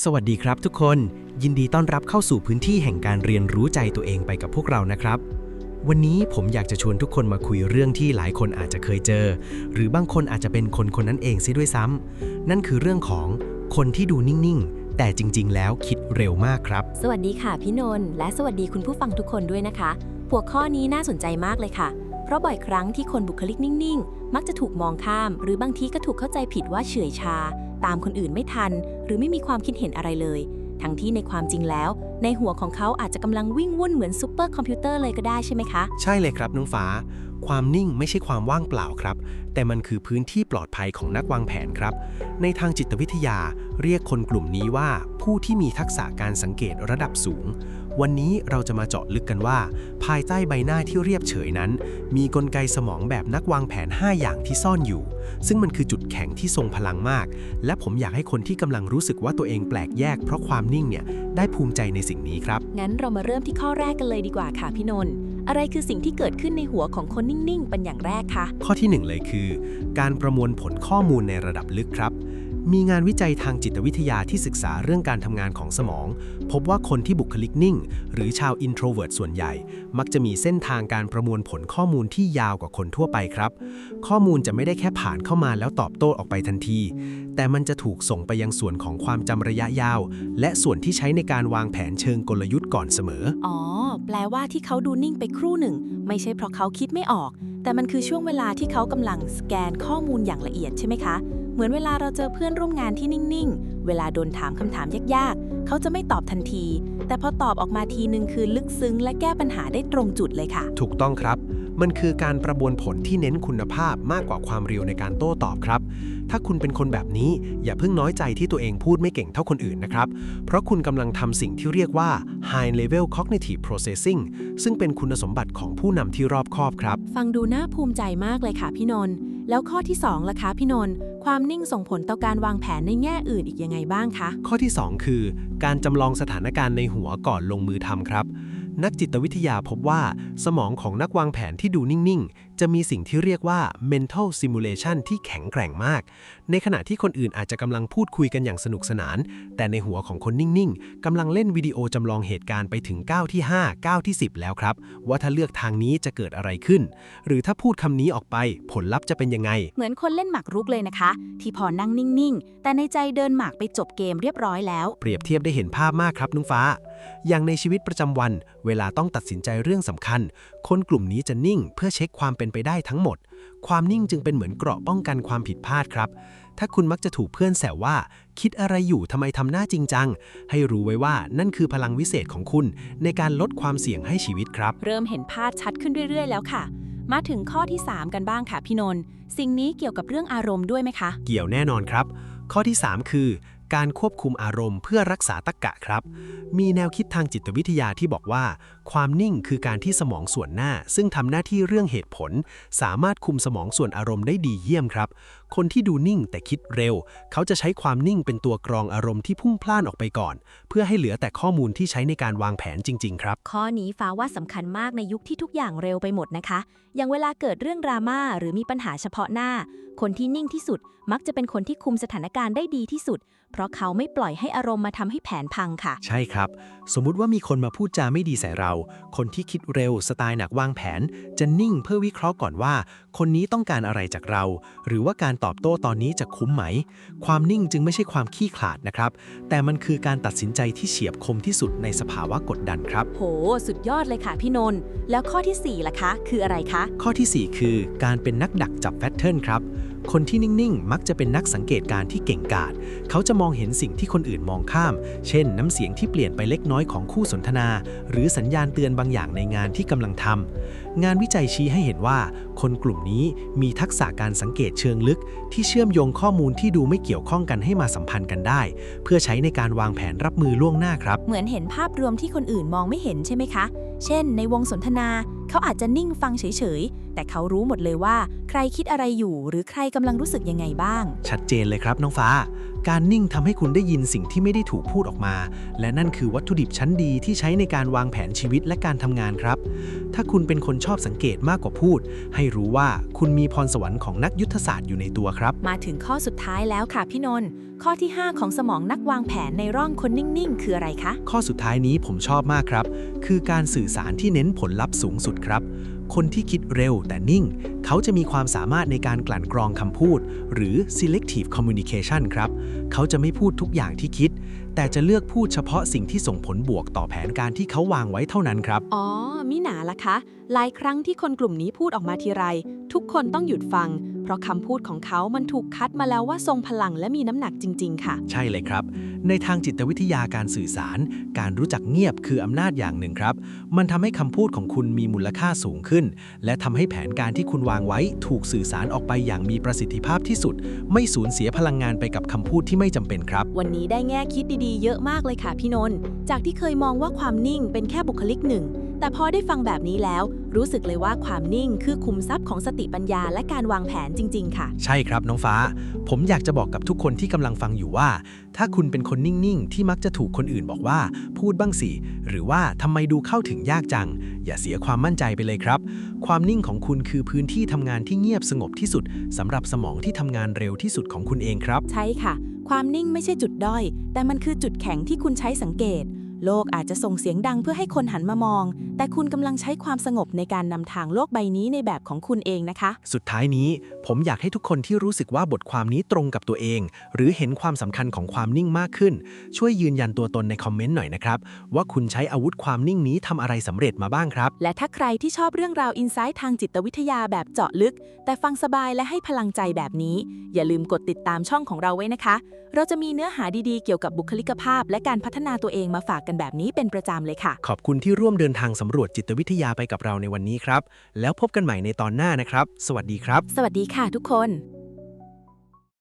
สวัสดีครับทุกคนยินดีต้อนรับเข้าสู่พื้นที่แห่งการเรียนรู้ใจตัวเองไปกับพวกเรานะครับวันนี้ผมอยากจะชวนทุกคนมาคุยเรื่องที่หลายคนอาจจะเคยเจอหรือบางคนอาจจะเป็นคนคนนั้นเองซิด้วยซ้ำนั่นคือเรื่องของคนที่ดูนิ่งๆแต่จริงๆแล้วคิดเร็วมากครับสวัสดีค่ะพี่นนท์และสวัสดีคุณผู้ฟังทุกคนด้วยนะคะหัวข้อนี้น่าสนใจมากเลยค่ะเพราะบ่อยครั้งที่คนบุคลิกนิ่งๆมักจะถูกมองข้ามหรือบางทีก็ถูกเข้าใจผิดว่าเฉื่อยชาตามคนอื่นไม่ทันหรือไม่มีความคิดเห็นอะไรเลยทั้งที่ในความจริงแล้วในหัวของเขาอาจจะกำลังวิ่งวุ่นเหมือนซูเปอร์คอมพิวเตอร์เลยก็ได้ใช่ไหมคะใช่เลยครับน้องฟ้าความนิ่งไม่ใช่ความว่างเปล่าครับแต่มันคือพื้นที่ปลอดภัยของนักวางแผนครับในทางจิตวิทยาเรียกคนกลุ่มนี้ว่าผู้ที่มีทักษะการสังเกตระดับสูงวันนี้เราจะมาเจาะลึกกันว่าภายใต้ใบหน้าที่เรียบเฉยนั้นมีกลไกสมองแบบนักวางแผน5อย่างที่ซ่อนอยู่ซึ่งมันคือจุดแข็งที่ทรงพลังมากและผมอยากให้คนที่กำลังรู้สึกว่าตัวเองแปลกแยกเพราะความนิ่งเนี่ยได้ภูมิใจในสิ่งนี้ครับงั้นเรามาเริ่มที่ข้อแรกกันเลยดีกว่าค่ะพี่นนท์อะไรคือสิ่งที่เกิดขึ้นในหัวของคนนิ่งๆเป็นอย่างแรกคะข้อที่1เลยคือการประมวลผลข้อมูลในระดับลึกครับมีงานวิจัยทางจิตวิทยาที่ศึกษาเรื่องการทำงานของสมองพบว่าคนที่บุคลิกนิ่งหรือชาว introvert ส่วนใหญ่มักจะมีเส้นทางการประมวลผลข้อมูลที่ยาวกว่าคนทั่วไปครับข้อมูลจะไม่ได้แค่ผ่านเข้ามาแล้วตอบโต้ออกไปทันทีแต่มันจะถูกส่งไปยังส่วนของความจำระยะยาวและส่วนที่ใช้ในการวางแผนเชิงกลยุทธ์ก่อนเสมออ๋อแปลว่าที่เขาดูนิ่งไปครู่หนึ่งไม่ใช่เพราะเขาคิดไม่ออกแต่มันคือช่วงเวลาที่เขากำลังสแกนข้อมูลอย่างละเอียดใช่ไหมคะเหมือนเวลาเราเจอเพื่อนร่วมงานที่นิ่งๆเวลาโดนถามคำถามยากๆเขาจะไม่ตอบทันทีแต่พอตอบออกมาทีนึงคือลึกซึ้งและแก้ปัญหาได้ตรงจุดเลยค่ะถูกต้องครับมันคือการประมวลผลที่เน้นคุณภาพมากกว่าความเร็วในการโต้ตอบครับถ้าคุณเป็นคนแบบนี้อย่าเพิ่งน้อยใจที่ตัวเองพูดไม่เก่งเท่าคนอื่นนะครับเพราะคุณกำลังทำสิ่งที่เรียกว่า High Level Cognitive Processing ซึ่งเป็นคุณสมบัติของผู้นำที่รอบคอบครับฟังดูน่าภูมิใจมากเลยค่ะพี่นนท์แล้วข้อที่2ล่ะคะพี่นนท์ความนิ่งส่งผลต่อการวางแผนในแง่อื่นอีกยังไงบ้างคะข้อที่2คือการจำลองสถานการณ์ในหัวก่อนลงมือทำครับนักจิตวิทยาพบว่าสมองของนักวางแผนที่ดูนิ่งๆจะมีสิ่งที่เรียกว่า mental simulation ที่แข็งแกร่งมากในขณะที่คนอื่นอาจจะกำลังพูดคุยกันอย่างสนุกสนานแต่ในหัวของคนนิ่งๆกำลังเล่นวิดีโอจำลองเหตุการณ์ไปถึงก้าวที่5ก้าวที่10แล้วครับว่าถ้าเลือกทางนี้จะเกิดอะไรขึ้นหรือถ้าพูดคำนี้ออกไปผลลัพธ์จะเป็นยังไงเหมือนคนเล่นหมากรุกเลยนะคะที่พอนั่งนิ่งๆแต่ในใจเดินหมากไปจบเกมเรียบร้อยแล้วเปรียบเทียบได้เห็นภาพมากครับนุ้งฟ้าอย่างในชีวิตประจำวันเวลาต้องตัดสินใจเรื่องสำคัญคนกลุ่มนี้จะนิ่งเพื่อเช็คความเป็นไปได้ทั้งหมดความนิ่งจึงเป็นเหมือนเกราะป้องกันความผิดพลาดครับถ้าคุณมักจะถูกเพื่อนแซวว่าคิดอะไรอยู่ทำไมทำหน้าจริงจังให้รู้ไว้ว่านั่นคือพลังวิเศษของคุณในการลดความเสี่ยงให้ชีวิตครับเริ่มเห็นภาพชัดขึ้นเรื่อยๆแล้วค่ะมาถึงข้อที่3กันบ้างค่ะพี่นนท์สิ่งนี้เกี่ยวกับเรื่องอารมณ์ด้วยไหมคะเกี่ยวแน่นอนครับข้อที่3คือการควบคุมอารมณ์เพื่อรักษาตรรกะครับมีแนวคิดทางจิตวิทยาที่บอกว่าความนิ่งคือการที่สมองส่วนหน้าซึ่งทำหน้าที่เรื่องเหตุผลสามารถคุมสมองส่วนอารมณ์ได้ดีเยี่ยมครับคนที่ดูนิ่งแต่คิดเร็วเขาจะใช้ความนิ่งเป็นตัวกรองอารมณ์ที่พุ่งพล่านออกไปก่อนเพื่อให้เหลือแต่ข้อมูลที่ใช้ในการวางแผนจริงๆครับข้อนี้ฟ้าว่าสำคัญมากในยุคที่ทุกอย่างเร็วไปหมดนะคะอย่างเวลาเกิดเรื่องดราม่าหรือมีปัญหาเฉพาะหน้าคนที่นิ่งที่สุดมักจะเป็นคนที่คุมสถานการณ์ได้ดีที่สุดเพราะเขาไม่ปล่อยให้อารมณ์มาทำให้แผนพังค่ะใช่ครับสมมุติว่ามีคนมาพูดจาไม่ดีใส่เราคนที่คิดเร็วสไตล์หนักวางแผนจะนิ่งเพื่อวิเคราะห์ก่อนว่าคนนี้ต้องการอะไรจากเราหรือว่าการตอบโต้ตอนนี้จะคุ้มไหมความนิ่งจึงไม่ใช่ความขี้ขลาดนะครับแต่มันคือการตัดสินใจที่เฉียบคมที่สุดในสภาวะกดดันครับโหสุดยอดเลยค่ะพี่นนท์แล้วข้อที่4ล่ะคะคืออะไรคะข้อที่4คือการเป็นนักดักจับแพทเทิร์นครับคนที่นิ่งๆมักจะเป็นนักสังเกตการณ์ที่เก่งกาจเขาจะมองเห็นสิ่งที่คนอื่นมองข้ามเช่นน้ำเสียงที่เปลี่ยนไปเล็กน้อยของคู่สนทนาหรือสัญญาณเตือนบางอย่างในงานที่กำลังทำงานวิจัยชี้ให้เห็นว่าคนกลุ่มนี้มีทักษะการสังเกตเชิงลึกที่เชื่อมโยงข้อมูลที่ดูไม่เกี่ยวข้องกันให้มาสัมพันธ์กันได้เพื่อใช้ในการวางแผนรับมือล่วงหน้าครับเหมือนเห็นภาพรวมที่คนอื่นมองไม่เห็นใช่ไหมคะเช่นในวงสนทนาเขาอาจจะนิ่งฟังเฉยๆแต่เขารู้หมดเลยว่าใครคิดอะไรอยู่หรือใครกำลังรู้สึกยังไงบ้างชัดเจนเลยครับน้องฟ้า การนิ่งทำให้คุณได้ยินสิ่งที่ไม่ได้ถูกพูดออกมา และนั่นคือวัตถุดิบชั้นดีที่ใช้ในการวางแผนชีวิตและการทำงานครับ ถ้าคุณเป็นคนชอบสังเกตมากกว่าพูด ให้รู้ว่าคุณมีพรสวรรค์ของนักยุทธศาสตร์อยู่ในตัวครับ มาถึงข้อสุดท้ายแล้วค่ะพี่นนท์ข้อที่ 5 ของสมองนักวางแผนในร่องคนนิ่งๆ คืออะไรคะ ข้อสุดท้ายนี้ผมชอบมากครับ คือการสื่อสารที่เน้นผลลัพธ์สูงสุดครับ คนที่คิดเร็วแต่นิ่ง เขาจะมีความสามารถในการกลั่นกรองคำพูด หรือ selective communication ครับ เขาจะไม่พูดทุกอย่างที่คิด แต่จะเลือกพูดเฉพาะสิ่งที่ส่งผลบวกต่อแผนการที่เขาวางไว้เท่านั้นครับ อ๋อมิหนาล่ะคะ หลายครั้งที่คนกลุ่มนี้พูดออกมาทีไร ทุกคนต้องหยุดฟัง เพราะคำพูดของเขามันถูกคัดมาแล้วว่าทรงพลังและมีน้ำหนักจริงๆค่ะ ใช่เลยครับ ในทางจิตวิทยาการสื่อสาร การรู้จักเงียบคืออำนาจอย่างหนึ่งครับ มันทำให้คำพูดของคุณมีมูลค่าสูงขึ้น และทำให้แผนการที่คุณวางไว้ถูกสื่อสารออกไปอย่างมีประสิทธิภาพที่สุด ไม่สูญเสียพลังงานไปกับคำพูดที่ไม่จำเป็นครับ วันนี้ได้แง่คิดดีๆ เยอะมากเลยค่ะพี่นนท์จากที่เคยมองว่าความนิ่งเป็นแค่บุคลิกหนึ่ง แต่พอได้ฟังแบบนี้แล้ว รู้สึกเลยว่าความนิ่งคือคุมทรัพย์ของสติปัญญาและการวางแผนจริงๆค่ะ ใช่ครับน้องฟ้า ผมอยากจะบอกกับทุกคนที่กำลังฟังอยู่ว่า ถ้าคุณเป็นคนนิ่งๆที่มักจะถูกคนอื่นบอกว่าพูดบ้างสิหรือว่าทำไมดูเข้าถึงยากจัง อย่าเสียความมั่นใจไปเลยครับ ความนิ่งของคุณคือพื้นที่ทำงานที่เงียบสงบที่สุดสำหรับสมองที่ทำงานเร็วที่สุดของคุณเองครับ ใช่ค่ะ ความนิ่งไม่ใช่จุดด้อย แต่มันคือจุดแข็งที่คุณใช้สังเกต โลกอาจจะส่งเสียงดังเพื่อให้คนหันมามอง แต่คุณกำลังใช้ความสงบในการนำทางโลกใบนี้ในแบบของคุณเองนะคะ สุดท้ายนี้ผมอยากให้ทุกคนที่รู้สึกว่าบทความนี้ตรงกับตัวเอง หรือเห็นความสำคัญของความนิ่งมากขึ้น ช่วยยืนยันตัวตนในคอมเมนต์หน่อยนะครับว่าคุณใช้อาวุธความนิ่งนี้ทำอะไรสำเร็จมาบ้างครับ และถ้าใครที่ชอบเรื่องราวอินไซต์ทางจิตวิทยาแบบเจาะลึก แต่ฟังสบายและให้พลังใจแบบนี้ อย่าลืมกดติดตามช่องของเราไว้นะคะ เราจะมีเนื้อหาดีๆเกี่ยวกับบุคลิกภาพ และการพัฒนาตัวเองมาฝากกันแบบนี้เป็นประจำเลยค่ะ ขอบคุณที่ร่วมเดินทางสำรวจจิตวิทยาไปกับเราในวันนี้ครับแล้วพบกันใหม่ในตอนหน้านะครับสวัสดีครับ สวัสดีค่ะทุกคน